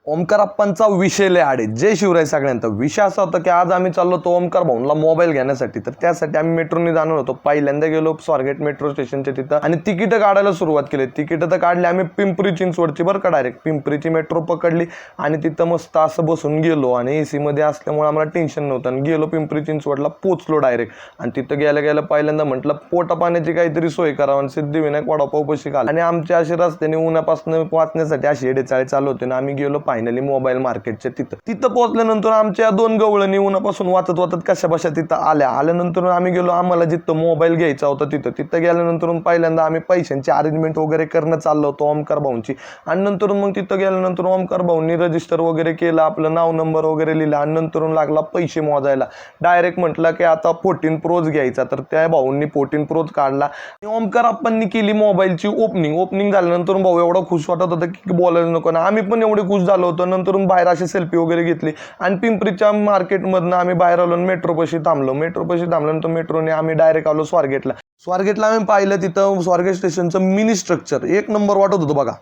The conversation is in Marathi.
ओमकार अप्पांचा विषय लय आडे. जय शिवराय सगळ्यांचा. विषय असा होता की आज आम्ही चाललो होतो ओमकार भाऊंला मोबाईल घेण्यासाठी. तर त्यासाठी आम्ही मेट्रोने जाणार होतो. पहिल्यांदा गेलो स्वारगेट मेट्रो स्टेशनच्या तिथं आणि तिकीटं काढायला सुरुवात केली. तिकीटं तर काढली आम्ही पिंपरी चिंचवडची बरं का. डायरेक्ट पिंपरीची मेट्रो पकडली आणि तिथं मस्त असं बसून गेलो आणि AC मध्ये असल्यामुळे आम्हाला टेन्शन नव्हतं आणि गेलो पिंपरी चिंचवडला पोचलो डायरेक्ट. आणि तिथं गेल्या पहिल्यांदा म्हटलं पोटा पाण्याची काहीतरी सोय करावं आणि सिद्धिविनायक वडापाव पशी खाल आणि आमच्या अशी रस्त्याने उन्हापासून वाचण्यासाठी अशी हेडेचाळे चालू होते ना. आम्ही गेलो फायनली मोबाईल मार्केटच्या तिथं पोहोचल्यानंतर आमच्या दोन गवळणी उन्हापासून वाचत कशा बशा तिथं आल्यानंतर आम्ही गेलो. आम्हाला जिथं मोबाईल घ्यायचा होता तिथं गेल्यानंतर पहिल्यांदा आम्ही पैशांची अरेंजमेंट वगैरे करणं चाललो होतो ओमकार भाऊंची. आणि नंतर मग तिथं गेल्यानंतर ओमकार भाऊंनी रजिस्टर वगैरे केलं, आपलं नाव नंबर वगैरे लिहिला आणि नंतर लागला पैसे मोजायला. डायरेक्ट म्हटलं की आता 14 प्रोज घ्यायचा. तर त्या भाऊंनी 14 प्रोज काढला. ओमकार अप्पांनी केली मोबाईलची ओपनिंग झाल्यानंतर भाऊ एवढा खुश वाटत होता की बोलायला नको ना. आम्ही पण एवढे खुश झालो होतो. नंतर बाहेर अशी सेल्फी वगैरे घेतली आणि पिंपरीच्या मार्केटमधनं आम्ही बाहेर आलो आणि मेट्रोपाशी थांबल्यानंतर मेट्रोने आम्ही डायरेक्ट आलो स्वारगेटला आम्ही पाहिलं. तिथं स्वारगेट स्टेशनचं मिनी स्ट्रक्चर एक नंबर वाटत होतं बघा.